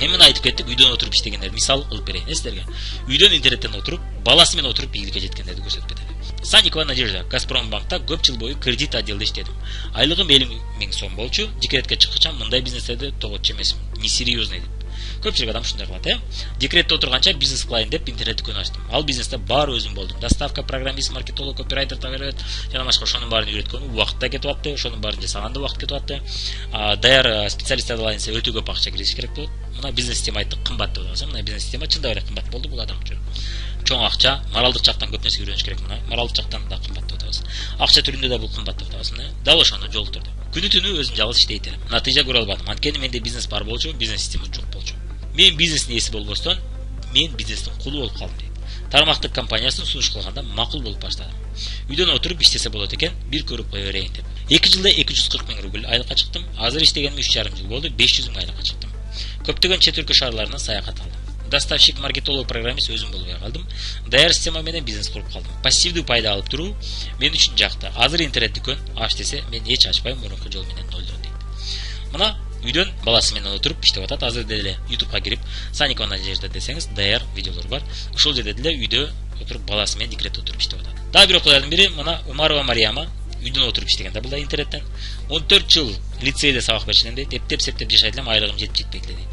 Эми айтып кеттик, үйдөн отуруп иштегендер мисал кылып берейин сиздерге. Үйдөн интернеттен отуруп, баласы менен отуруп ийгиликке жеткендерди көрсөтүп кетет. Санникова Надежда, Газпромбанкта көп жыл бою кредит отделде иштедим. Айлыгым 50 000 сом болчу. Декретке чыккыча мындай бизнестерди тоготчу эмесмин. Несерьезный деп. Көпчүлүк адам ушундай кылат, Декретте отурганча бизнес кылайын деп интернет дүкөн ачтым. Ал бизнесте баары өзүм болдум. Доставка, программист, маркетолог, оператор тагырет, жана башка ошонун баарын үйрөткөн убакыт да кетип атты. Ошонун баарын жасаган да убакыт кетип атты. Даяр специалисттер алайынса өтө көп акча кириш керек болот. Мына бизнес система айттык, кымбат деп атабыз. Мына бизнес система чындап эле кымбат болду бул адам үчүн. Чоң акча, моралдык жактан көп нерсе үйрөнүш керек. Мына моралдык жактан да кымбат деп атабыз. Акча түрүндө да бул кымбат деп атабыз. Дал ошону жолуктурду. Күнү түнү өзүм жалгыз иштейт элем. Натыйжа көрө албадым. Анткени менде бизнес бар болчу, бизнес система жок болчу. Мен бизнестин ээси болбостон, мен бизнестин кулу болуп калдым дейт. Тармактык компаниясын сунуш кылганда макул болуп баштадым. Үйдөн отуруп иштесе болот экен, бир көрүп кое берейин деп. 2 жылда 240 000 рубль айлыкка чыктым. Азыр иштегениме 3,5 жыл болду, 500 000 айлыкка чыктым. Көптөгөн чет өлкө шаарларына саякат кылдым. Доставщик, маркетолог, программист өзүм болбой калдым. Даяр система менен бизнес куруп калдым. Пассивдүү пайда алып туруу мен үчүн жакты. Азыр интернет дүкөн аш десе мен эч ачпайм, мурунку жол менен нолдон дейт. Мына үйдөн баласы менен отуруп иштеп атат. Азыр деле YouTubeга кирип Санникова Надежда десеңиз, даяр видеолор бар. Ошол жерде деле үйдө отуруп баласы менен декретте отуруп иштеп атат. Дагы бир окуялардын бири мына Умарова Марияма үйдөн отуруп иштеген да, бул да интернеттен. 14 жыл лицейде сабак беришем дейт. Эптеп жашайт элем, айлыгым жетпейт эле дейт.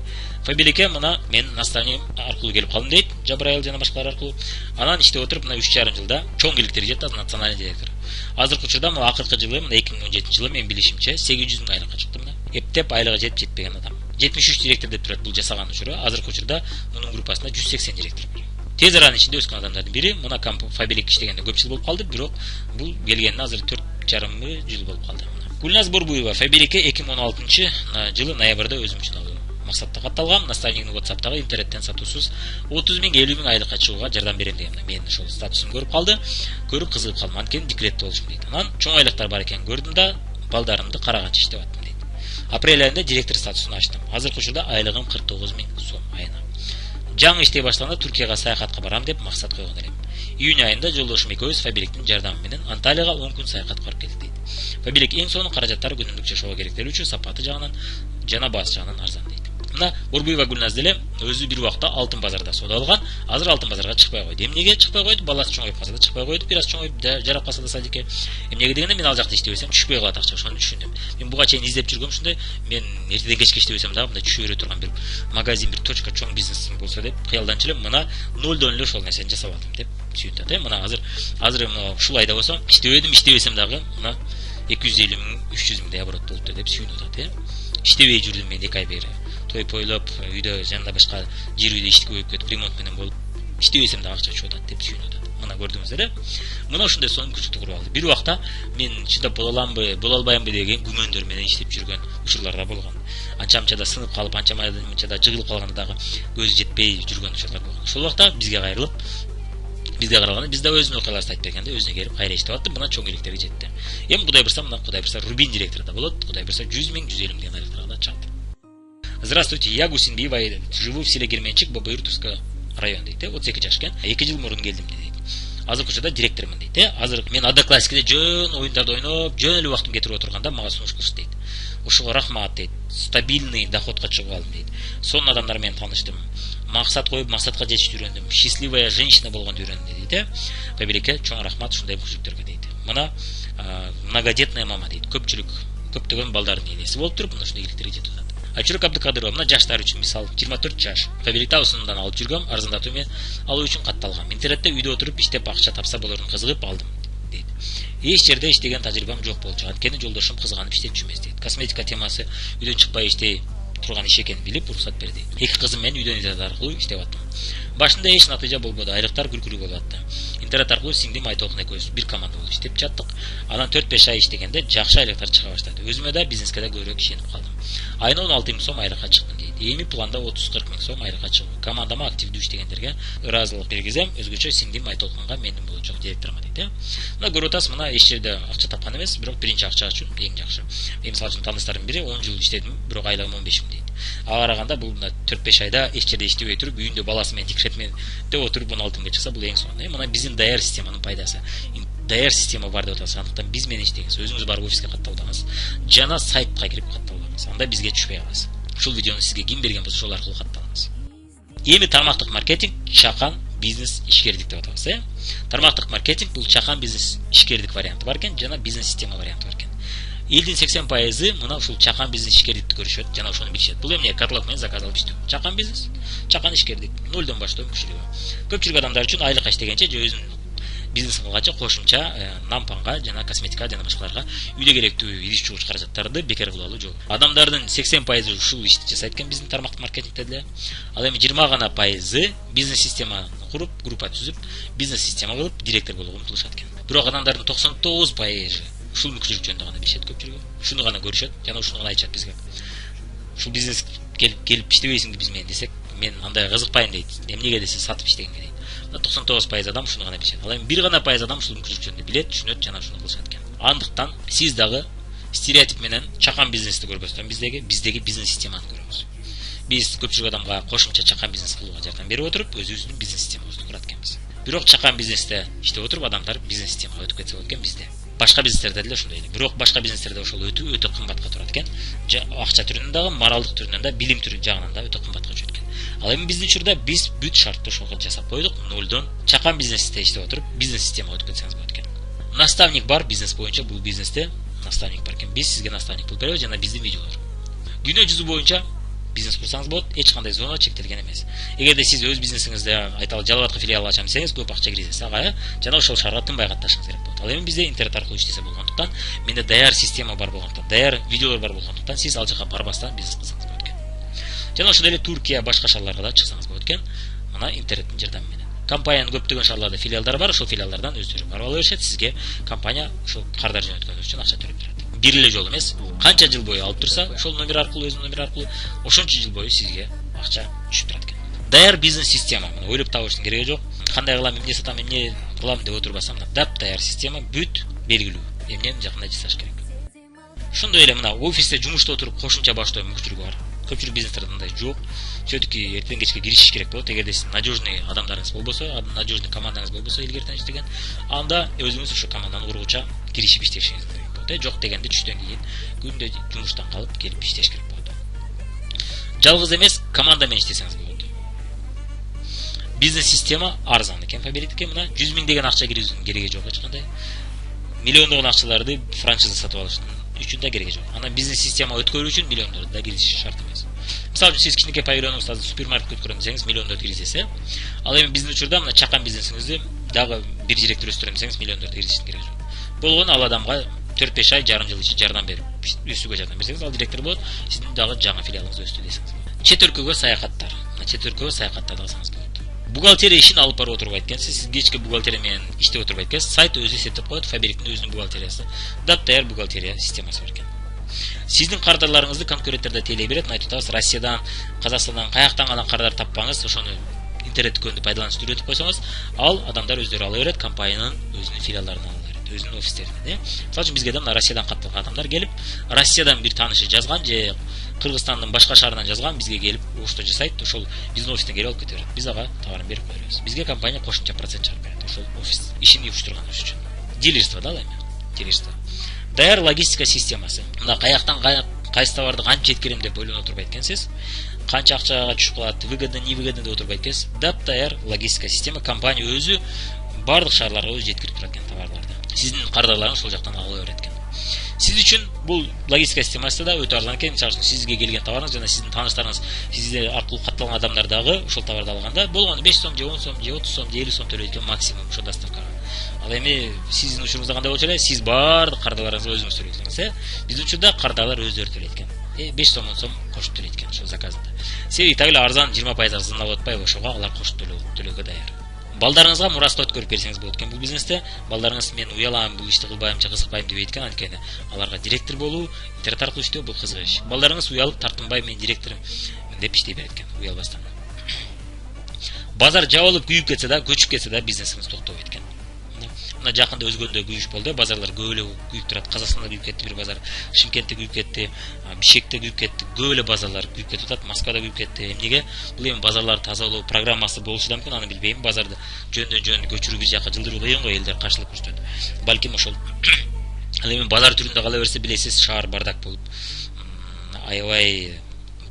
Фабилике мына мен наставник аркылуу келип калдым дейт, Жабырайыл жана башкалар аркылуу. Анан иштеп отуруп мына 3,5 жылда чоң иликтер жетти, национальный директор. Азыркы учурда мына акыркы жылы, мына 2017 жылы мен билишимче 800 000 айлыкка чыктым да. Эптеп айлыгы жетпеген адам. 73 директор деп турат бул жасаган учуру. Азыркы учурда мунун группасында 180 директор бар. Тез аранын ичинде өскөн адамдардын бири. Мына Фабилик иштегенде көп жыл болуп калды, бирок бул келгенине азыр 4,5 жыл болуп калды. Гүлназ Борбуева Фабиликке 2016 жылы ноябрда өзүм үчүн алуу максатта катталгам. Наставниктин WhatsApp'тагы интернеттен сатуусуз 30 000 50 000 айлыкка чыгууга жардам берем деген. Мен ошол статусумду көрүп калды. Көрүп кызыгып калдым. Анткени декретте болушум дейт. Анан чоң айлыктар бар экен көрдүм да, балдарымды караганча иштеп аттым дейт. Апрель айында директор статусун ачтым. Азыркы учурда айлыгым 49 000 сом айына. Жаңы иштей баштаганда Түркияга саякатка барам деп максат койгон элем. Июнь айында жолдошум экөөбүз Фабиликтин жардамы менен Анталияга 10 күн саякатка барып келдик дейт. Фабилик эң сонун каражаттары күнүмдүк жашоого керектелүү үчүн сапаты жагынан жана баасы жагынан арзан дейт. Мына Борбуева Гүлназ деле өзү бир убакта алтын базарда соода алган. Азыр алтын базарга чыкпай койду. Эмнеге чыкпай койду? Баласы чоңоюп калса да чыкпай койду. Бир аз чоңоюп жарап калса да садикке. Эмнеге дегенде мен ал жакта иштеп берсем түшпөй калат акча. Ошону түшүндүм. Мен буга чейин издеп жүргөм ушундай. Мен эртеден кечке иштеп берсем дагы мындай түшө бере турган бир магазин, бир точка чоң бизнесим болсо деп кыялданчу элем. Мына нолдон эле ошол нерсени жасап алдым деп сүйүнүп атат. Мына азыр ушул айда болсо иштебесем дагы мына 250 000 300 000 оборот болуптур деп сүйүнүп атат. Иштебей жүрдүм мен 2 ай бери. Той пойлоп, үйдө жана башка жер үйдө ишти көбөйүп кетип, ремонт менен болуп, иштебесем да акча чыгып атат деп сүйүнүп атат. Мына көрдүңүздөр, Мына ушундай сонун күчтүү куруп алды. Бир убакта мен чыдап боло аламбы, боло албаймбы деген күмөндөр менен иштеп жүргөн учурларда болгон. Анча-мынчада сынып калып, анча-мынчада жыгылып калганда дагы көзү жетпей жүргөн учурлар болгон. Ошол убакта бизге кайрылып, бизге каралганда биз да өзүнүн окуяларын айтып бергенде өзүнө келип кайра иштеп атты. Мына чоң иликтерге жетти. Эми Кудай бурса Рубин директор да болот. Кудай бурса 100 000, 150 000 деген айлыктарга да чыгат. Здравствуйте, я Гусинбиева, живу в селе Герменчик, Бабаиртовского района дейт. 32 жаш экен. 2 жыл мурун келдим дейт. Азыркы учурда директормун дейт. Азыр мен Одноклассникте жөн оюндарды ойноп, жөн эле убактымды кетирип отурганда мага сунуш кылышты дейт. Ошого рахмат дейт. Стабильный доходко чыгып алдым дейт. Сонун адамдар менен тааныштым. Максат коюп, максатка жетишти үйрөндүм. Счастливая женщина болгонду үйрөндүм дейт. Фабиликке чоң рахмат ушундай мүмкүнчүлүктөргө дейт. Мына многодетная мама дейт. Көптөгөн балдардын энеси болуп туруп, мына ушундай иликтерге жетип атат. Айчурак Абдыкадырова, мына жаштар үчүн мисал 24 жаш. Фабиликте усундан алып жүргөм, арзандатуу менен алуу үчүн катталгам. Интернетте үйдө отуруп иштеп акча тапса болорун кызыгып алдым дейт. Эч жерде иштеген тажрыйбам жок болчу. Анткени жолдошум кызганып иштетчү эмес дейт. Косметика темасы үйдөн чыкпай иштей турган иш экенин билип уруксат берди. 2 кызым менен үйдөн интернет аркылуу иштеп аттым. Башында эч натыйжа болбоду, айлыктар күркүрүү болуп атты. Интернет аркылуу сиңдим Айтолкун экөөбүз бир команда болуп иштеп жаттык. Анан 4-5 ай иштегенде жакшы айлыктар чыга баштады. Өзүмө да бизнеске да көбүрөөк ишенип калдым. Айына 16 000 сом айлыкка чыктым дейт. Эми планда 30-40 000 сом айлыкка чыгуу. Командама активдүү иштегендерге ыраазылык бергизем. Өзгөчө сиңдим Айтолкунга менин болочок директорума дейт. Мына көрүп атасыз, мына эч жерде акча тапкан эмес, бирок биринчи акча үчүн эң жакшы. Мен мисалы үчүн тааныштарым бири 10 жыл иштедим, бирок айлыгым 15 000 дейт. Ага караганда бул 4-5 айда эч жерде иштебей туруп, үйүндө баласы менен декрет менен отуруп 16 000 чыкса, бул эң сонун. Мына биздин даяр системанын пайдасы. Даяр система бар деп атасыз. Андыктан биз менен иштеңиз, өзүңүз барып офиске катталбаңыз, жана сайтка кирип катталбаңыз. Анда бизге түшпөй каласыз. ушул видеону сизге ким берген болсо ошол аркылуу катты алыңыз. Эми тармактык маркетинг чакан бизнес ишкердик деп атабыз, Тармактык маркетинг бул чакан бизнес ишкердик варианты бар экен, жана бизнес система варианты бар экен. Элдин 80% мына ушул чакан бизнес ишкердикти көрүшөт, жана ошону билишет. Бул эмне каталог менен заказ алып иштөө. Чакан бизнес, чакан ишкердик, нолдон баштоо мүмкүнчүлүгү. Көпчүлүк адамдар үчүн айлыкка иштегенче же өзүнүн бизнесин кылганча кошумча нампанга жана косметикага жана башкаларга үйдө керектүү идиш жуугуч каражаттарды бекер кылуу жол. Адамдардын 80% ушул ишти жасайт экен биздин тармактык маркетингде деле. Ал эми 20 гана пайызы бизнес системаны куруп, группа түзүп, бизнес система кылып, директор болууга умтулушат экен. Бирок адамдардын 99% ушул мүмкүнчүлүк жөнүндө гана билишет көпчүлүгү. Ушуну гана көрүшөт жана ушуну гана айтышат бизге. Ушул бизнес келип иштебейсиңби биз менен десек, мен андай кызыкпайм дейт. Эмнеге десе сатып иштегенге дейт. 99% адам ушуну гана билишет. Ал эми 1 гана пайыз адам ушул мүмкүнчүлүк жөнүндө билет, түшүнөт жана ушуну кылышат экен. Андыктан сиз дагы стереотип менен чакан бизнести көрбөстөн биздеги бизнес системаны көрөбүз. Биз көпчүлүк адамга кошумча чакан бизнес кылууга жардам берип отуруп, өзүбүздүн бизнес системабызды курат экенбиз. Бирок чакан бизнесте иштеп отуруп адамдар бизнес системага өтүп кетсе болот экен бизде. Башка бизнестерде деле ошондой эле. Бирок башка бизнестерде ошол өтө кымбатка турат экен. Акча түрүнөн дагы, моралдык түрүнөн да, билим түрү жагынан да өтө кымбатка түшөт экен. Ал эми биздин учурда биз бүт шартты ошого жасап койдук. Нолдон чакан бизнесте иштеп отуруп, бизнес системага өтүп кетсеңиз болот экен. Наставник бар бизнес боюнча, бул бизнесте наставник бар экен. Биз сизге наставник болуп беребиз жана биздин видеолор. Дүйнө жүзү боюнча бизнес курсаңыз болот, эч кандай зона чектелген эмес. Эгерде сиз өз бизнесиңизде айталы Жалал Абадка филиал ачам десеңиз, көп акча киргизесиз ага, жана ошол шаарга тынбай катташыңыз керек болот. Ал эми бизде интернет аркылуу иштесе болгондуктан, менде даяр система бар болгондуктан, даяр видеолор бар болгондуктан, сиз ал жака барбастан бизнес кылсаңыз болот экен. Жана ошол эле Туркия, башка шаарларга да чыксаңыз болот экен, мына интернеттин жардамы менен. Компаниянын көптөгөн шаарларда филиалдары бар, ошол филиалдардан өздөрү барып ала беришет, сизге компания ошол кардар жөнөткөнүңүз үчүн акча төлөп турат. Бир эле жол эмес, канча жыл бою алып турса, ошол номер аркылуу, өзүнүн номери аркылуу, ошончо жыл бою сизге акча түшүп турат экен. Даяр бизнес система, мына ойлоп табыштын кереги жок. Кандай кылам, эмне сатам, эмне кылам деп отурбасам, дап даяр система бүт белгилүү. Эмнени жакында жасаш керек. Ошондой эле мына офисте жумушта отуруп кошумча баштоо мүмкүнчүлүгү бар. Көпчүлүк бизнестерде мындай жок. Все-таки эртең кечке киришиш керек болот. Эгерде сиз надежный адамдарыңыз болбосо, надежный командаңыз болбосо, илгертен иштеген, анда өзүңүз ошо команданы кургуча киришип иштешиңиз керек болот. Жок дегенде түштөн кийин күндө жумуштан калып келип иштеш керек болот. Жалгыз эмес, команда менен иштесеңиз болот. Бизнес система арзан экен, фаберит экен, мына 100 000 деген акча киргизүүнүн кереги жок эч кандай. Миллиондогон акчаларды франшиза сатып алыштын үчүн да кереги жок. Анан бизнес система өткөрүү үчүн миллиондорду да киргизиш шарт эмес. Мисалы үчүн сиз кичинекей павильонуңузду азыр супермаркет өткөрөм десеңиз миллиондорду киргизесиз. Ал эми биздин учурда мына чакан бизнесиңизди дагы бир директор өстүрөм десеңиз миллиондорду киргизиштин кереги жок. Болгону ал адамга 4-5 ай, жарым жыл ичинде жардам берип, өсүүгө жардам берсеңиз, ал директор болот, сиздин дагы жаңы филиалыңыз өстү десеңиз болот. Чет өлкөгө саякаттар. Чет өлкөгө саякаттарды кылсаңыз болот. Бухгалтерия ишин алып барып отурбайт экенсиз, сиз кечке бухгалтерия менен иштеп отурбайт экенсиз, сайт өзү эсептеп коет, фабриктин өзүнүн бухгалтериясы, дап даяр бухгалтерия системасы бар экен. Сиздин кардарларыңызды конкуренттерде тейлей берет, айтып атабыз, Россиядан, Казакстандан каяктан гана кардар таппаңыз, ошону интернет көндү пайдаланышты үйрөтүп койсоңуз, ал адамдар өздөрү ала берет, компаниянын өзүнүн филиалдарынан ала берет, өзүнүн офистеринен. Мисалы үчүн бизге да мына Россиядан катталган адамдар келип, Россиядан бир таанышы жазган же Кыргызстандын башка шаарынан жазган бизге келип ошто жасайт, ошол биздин офистен келип алып кете берет. Биз ага товарын берип коебуз. Бизге компания кошумча процент чыгарып берет, ошол офис ишин уюштурганыбыз үчүн. Дилерство да эми, дилерство. Даяр логистика системасы. Мына каяктан кайсы товарды канча жеткирем деп ойлонуп отурбайт экенсиз, канча акчага түшүп калат, выгодно, невыгодно деп отурбайт экенсиз. Дап даяр логистика система, компания өзү бардык шаарларга өзү жеткирип турат экен товарларды. Сиздин кардарларыңыз ошол жактан ала берет экен. Сиз үчүн бул логистика системасы да өтө арзан экен. Мисалы үчүн сизге келген товарыңыз жана сиздин тааныштарыңыз сизде аркылуу катталган адамдар дагы ошол товарды алганда болгону 5 сом же 10 сом же 30 сом же 50 сом төлөйт экен максимум ошо доставкага. Ал эми сиздин учуруңузда кандай болчу эле? Сиз бардык кардарларыңызга өзүңүз төлөйт экенсиз, Биздин учурда кардарлар өздөрү төлөйт экен. 5 сом 10 сом кошуп төлөйт экен ошол заказында. Себеби так эле арзан 20% арзан алып атпайбы, ошого алар кошуп төлөөгө даяр. Балдарыңызга мураска өткөрүп берсеңиз болот экен бул бизнесте. Балдарыңыз мен уялам, бул ишти кылбайм же кызыкпайм дебейт экен, анткени аларга директор болуу, интернет аркылуу иштөө бул кызык иш. Балдарыңыз уялып тартынбай мен директорум деп иштей берет экен, уялбастан. Базар жабылып күйүп кетсе да, көчүп кетсе да бизнесиңиз токтобойт экен. Мына жакында өзгөндө күйүш болду, базарлар көп эле күйүп турат. Казакстанда күйүп кетти бир базар, Шымкентте күйүп кетти, Бишкекте күйүп кетти, көп эле базарлар күйүп кетип атат, Москвада күйүп кетти. Эмнеге? Бул эми базарларды тазалоо программасы болушу да мүмкүн, аны билбейм. Базарды жөндөн көчүрүү бир жака жылдыруу кыйын го, элдер каршылык көрсөтөт. Балким ошол ал эми базар түрүндө кала берсе, билесиз, шаар бардак болуп, аябай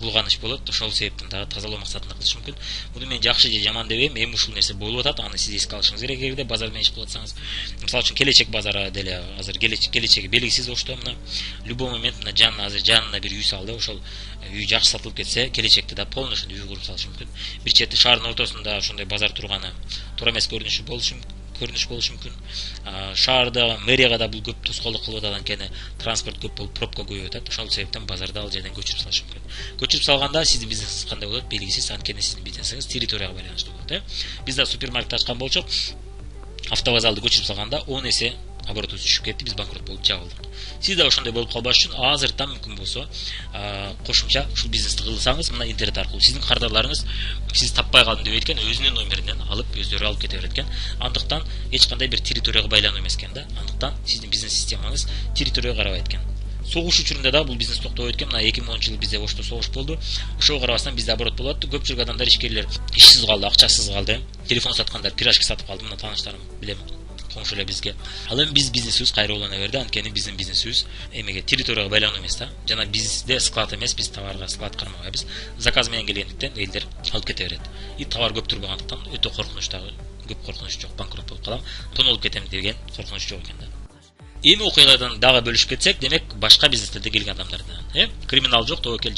булганыч болот. Ошол себептен дагы тазалоо максатында кылыш мүмкүн. Муну мен жакшы же жаман дебейм, эми ушул нерсе болуп атат, аны сиз эске алышыңыз керек эгерде базар менен иш кылып атсаңыз. Мисалы үчүн келечек базары деле азыр келечеги белгисиз ошто мына любой момент мына жанына бир үй салды, ошол үй жакшы сатылып кетсе, келечекте да полностью үй куруп салышы мүмкүн. Бир чети шаардын ортосунда ошондой базар турганы туура эмес көрүнүш болушу мүмкүн. Шаарда мэрияга да бул көп тоскоолдук кылып атат, анткени транспорт көп болуп пробка көбөйүп атат. Ошол себептен базарды ал жерден көчүрүп салыш мүмкүн. Көчүрүп салганда сиздин бизнесиңиз кандай болот белгисиз, анткени сиздин бизнесиңиз территорияга байланыштуу болот. Биз да супермаркет ачкан болчук. Автовокзалды көчүрүп салганда 10 эсе оборотубуз түшүп кетти, биз банкрот болуп жабылдык. Сиз да ошондой болуп калбаш үчүн азыртан мүмкүн болсо кошумча ушул бизнести кылсаңыз, мына интернет аркылуу сиздин кардарларыңыз сиз таппай калдым деп айткан өзүнүн номеринен алып өздөрү алып кете берет экен. Андыктан эч кандай бир территорияга байлануу эмес экен да. Андыктан сиздин бизнес системаңыз территорияга карабайт экен. Согуш учурунда да бул бизнес токтобойт экен. Мына 2010 жылы бизде Ошто согуш болду. Ошого карабастан бизде оборот болуп атты. Көпчүлүк адамдар, ишкерлер ишсиз калды, акчасыз калды. Телефон саткандар пирожки сатып калды. Мына тааныштарым билем, коңшу эле бизге. Ал эми биз бизнесибиз кайра улана берди, анткени биздин бизнесибиз эмеге территорияга байлануу эмес да. Жана бизде склад эмес, биз товарга склад кармабайбыз. Заказ менен келгендиктен элдер алып кете берет. И товар көп турбагандыктан өтө коркунучтагы, көп коркунуч жок, банкрот болуп калам, тоноолуп кетем деген коркунуч жок экен да. Эми окуялардан дагы бөлүшүп кетсек, демек башка бизнестерде келген адамдардан, криминал жок, тобокел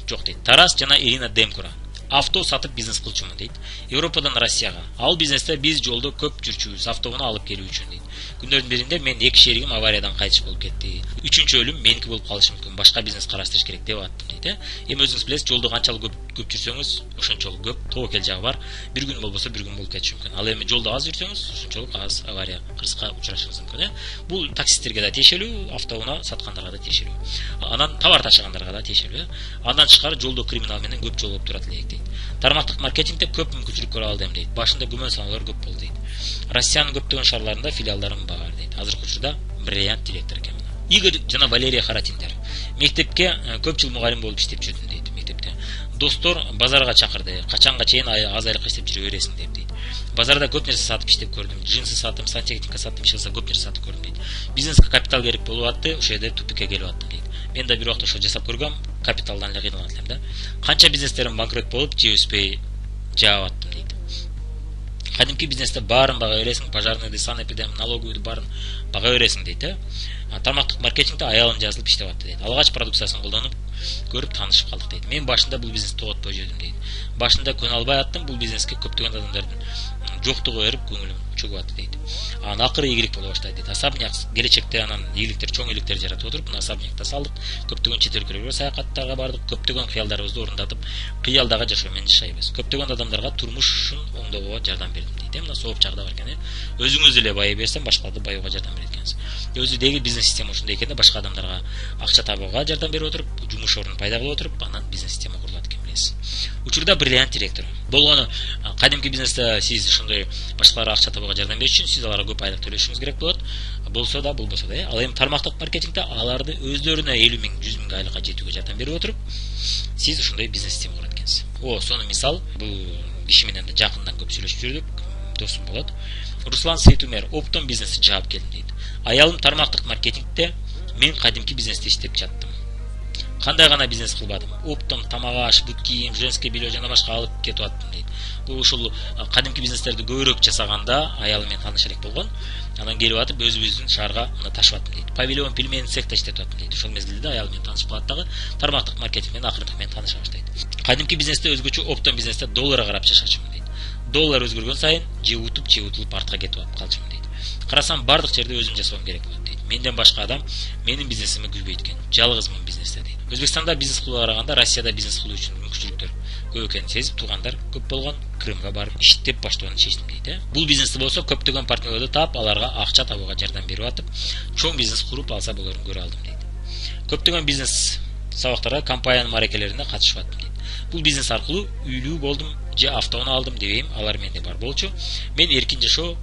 жок дейт. Тарас жана Ирина Демкура авто сатып бизнес кылчумун дейт. Европадан Россияга. Ал бизнесте биз жолдо көп жүрчүбүз, автоуну алып келүү үчүн дейт. Күндөрдүн биринде мен 2 шеригим авариядан кайтыш болуп кетти. 3-чү өлүм меники болуп калышы мүмкүн. Башка бизнес караштырыш керек деп аттым дейт. Эми өзүңүз билесиз, жолдо канчалык көп жүрсөңүз, ошончолук көп тобокел жагы бар. Бир күн болбосо бир күн болуп кетиши мүмкүн. Ал эми жолдо аз жүрсөңүз, ошончолук аз авария, кырсыкка учурашыңыз мүмкүн. Бул таксисттерге да тиешелүү, автоуна саткандарга да тиешелүү. Анан товар ташыгандарга да тиешелүү. Андан тышкары жолдо криминал менен көп жолугуп турат элек дейт. Тармактык маркетингде көп мүмкүнчүлүк көрө алдым дейт. Башында күмөн саноолор көп болду дейт. Россиянын көптөгөн шаарларында филиалдарым бар дейт. Азыркы учурда бриллиант директор экен. Игорь жана Валерия Харатиндер. Мектепке көп жыл мугалим болуп иштеп жүрдүм дейт мектепте. Достор базарга чакырды. Качанга чейин аз айлык иштеп жүрө бересиң дейт. Базарда көп нерсе сатып иштеп көрдүм. Джинсы саттым, сантехника саттым, иш кылса көп нерсе сатып көрдүм дейт. Бизнеске капитал керек болуп атты, ошол жерде тупикке келип аттым дейт. Мен да бир убакта ошо жасап көргөм, капиталдан эле кыйналган элем да. Канча бизнестерим банкрот болуп, же өспөй жаап аттым дейт. Кадимки бизнесте баарын бага бересиң, пожарныйды, санэпидем, налоговыйды баарын бага бересиң дейт. Тармактык маркетингде аялым жазылып иштеп атты дейт. Алгач продукциясын колдонуп көрүп таанышып калдык дейт. Мен башында бул бизнести тоготпой жүрдүм дейт. Башында көнө албай аттым, бул бизнеске көптөгөн адамдардын жоктугу берип көңүлүм чөгүп атты дейт. Анан акыры ийгилик боло баштайт дейт. Особняк келечекте анан ийгиликтер, чоң ийгиликтер жаратып отуруп, мына особнякта салдык, көптөгөн чет өлкөлөргө саякаттарга бардык, көптөгөн кыялдарыбызды орундатып, кыялдагы жашоо менен жашайбыз. Көптөгөн адамдарга турмушун оңдоого жардам бердим дейт. Мына сооп жагда бар экен. Өзүңүз эле байый берсең, башкаларды байууга жардам берет экенсиз. Өзүдөгү бизнес система ушундай экен да, башка адамдарга акча табууга жардам берип отуруп, жумуш орун пайда кылып отуруп, анан бизнес система курулат экен билесиз. Учурда бриллиант директор. Болгону кадимки бизнесте сиз ошондой башкаларга акча табууга жардам бериш үчүн сиз аларга көп айлык төлөшүңүз керек болот. Болсо да, болбосо да. Ал эми тармактык маркетингде аларды өздөрүнө 50 000, 100 000 айлыкка жетүүгө жардам берип отуруп, сиз ошондой бизнес система курат экенсиз. Сону мисал, бул киши менен да жакындан көп сүйлөшүп жүрдүк, досум болот. Руслан Сейтумер, Оптом бизнести жаап келдим дейт. Аялым тармактык маркетингде, мен кадимки бизнесте иштеп жаттым. Кандай гана бизнес кылбадым. Оптом тамак аш, бут кийим, женский белье жана башка алып кетип аттым дейт. Бул ушул кадимки бизнестерди көбүрөөк жасаганда аялым менен тааныша элек болгон. Анан келип атып өзүбүздүн шаарга мына ташып аттым дейт. Павильон пельмен цехта иштеп аттым дейт. Ошол мезгилде аялым менен таанышып калат дагы, тармактык маркетинг менен акырынтак менен тааныша баштайт. Кадимки бизнесте өзгөчө, Оптом бизнесте долларга карап жашачумун дейт. Доллар өзгөргөн сайын же утуп артка кетип калчумун дейт. Карасам бардык жерде өзүм жасоом керек болот дейт. Менден башка адам менин бизнесиме күзбөйт экен. Жалгызмын бизнесте дейт. Өзбекстанда бизнес кылууга караганда Россияда бизнес кылуу үчүн мүмкүнчүлүктөр көп экенин сезип, туугандар көп болгон, Крымга барып иштеп баштоону чечтим дейт. Бул бизнесте болсо көптөгөн партнерлерди таап, аларга акча табууга жардам берип атып, чоң бизнес куруп алса болорун көрө алдым дейт. Көптөгөн бизнес сабактарга, компаниянын маракелерине катышып аттым дейт. Бул бизнес аркылуу үйлүү болдум же автоуну алдым дебейм, алар менде бар болчу. Мен эркин жашоо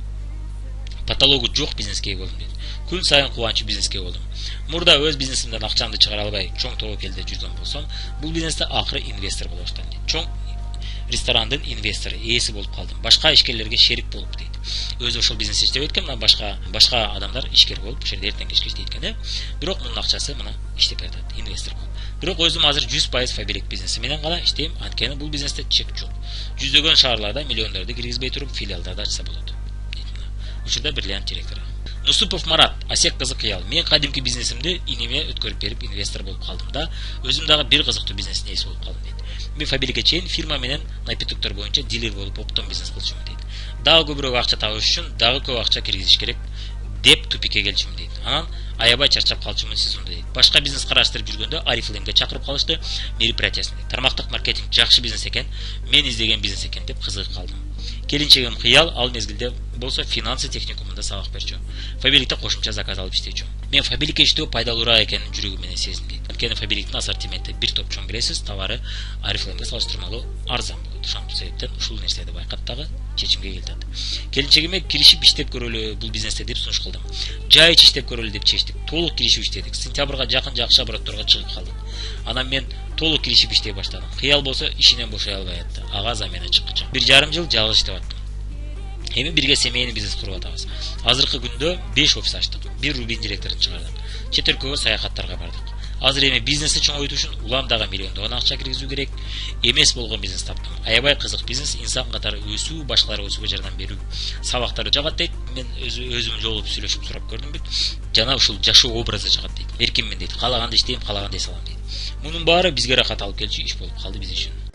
патологу жок бизнеске болдум дейт. Күн сайын кубанычуу бизнеске болдум. Мурда өз бизнесимден акчамды чыгара албай чоң тобокелде жүргөн болсом, бул бизнесте акыры инвестор боло баштадым дейт. Чоң ресторандын инвестору, ээси болуп калдым. Башка ишкерлерге шерик болуп дейт. Өзү ошол бизнес иштеп эткем, мына башка адамдар ишкер болуп ошол жерде эртең кечке иштейт экен да. Бирок мунун акчасы мына иштеп жатат, инвестор болуп. Бирок өзүм азыр 100% Фабилик бизнеси менен гана иштейм, анткени бул бизнесте чек жок. Жүздөгөн шаарларда миллиондорду киргизбей туруп филиалдарды ачса болот. Учурда бриллиант директору. Нусупов Марат, Асек кызы Кыял. Мен кадимки бизнесимди иниме өткөрүп берип инвестор болуп калдым да, өзүм дагы бир кызыктуу бизнестин ээси болуп калдым дейт. Мен Фабиликке чейин фирма менен напитоктор боюнча дилер болуп оптом бизнес кылчумун дейт. Дагы көбүрөөк акча табыш үчүн дагы көп акча киргизиш керек деп тупикке келчүмүн дейт. Анан аябай чарчап калчумун сезонда дейт. Башка бизнес караштырып жүргөндө Арифлеймге чакырып калышты, мероприятиясына. Тармактык маркетинг жакшы бизнес экен, мен издеген бизнес экен деп кызыгып калдым. Келинчегим Кыял ал мезгилде болсо финансы техникумунда сабак берчү. Фабиликте кошумча заказ алып иштечү. Мен Фабиликке иштөө пайдалуураак экенин жүрөгүм менен сездим дейт. Анткени Фабиликтин ассортименти бир топ чоң билесиз, товары Арифлеймге салыштырмалуу арзан болот. Ошол себептен ушул нерсени байкап дагы чечимге келдим. Келинчегиме киришип иштеп көрөлү бул бизнесте деп сунуш кылдым. Жай иштеп көрөлү деп чечтик. Толук киришип иштедик. Сентябрга жакын жакшы оборотторго чыгып калдык. Анан мен толук киришип иштей баштадым. Кыял болсо ишинен бошой албай атты. Ага замена чыккыча. 1,5 жыл жалгыз иштеп аттым. Эми бирге семейный бизнес куруп атабыз. Азыркы күндө 5 офис ачтык. 1 Рубин директорун чыгардык. Чет өлкөгө саякаттарга бардык. Азыр эми бизнести чоңойтуу үчүн улам дагы миллиондогон акча киргизүү керек. Эмес болгон бизнес таптым. Аябай кызык бизнес, инсан катары өсүү, башкаларга өсүүгө жардам берүү. Сабактары жагат дейт. Мен өзүм жолугуп сүйлөшүп сурап көрдүм бүт. Жана ушул жашоо образы жагат дейт. Эркинмин дейт. Каалаганды иштейм, каалаганды эс алам дейт. Мунун баары бизге рахат алып келчү иш болуп калды биз үчүн.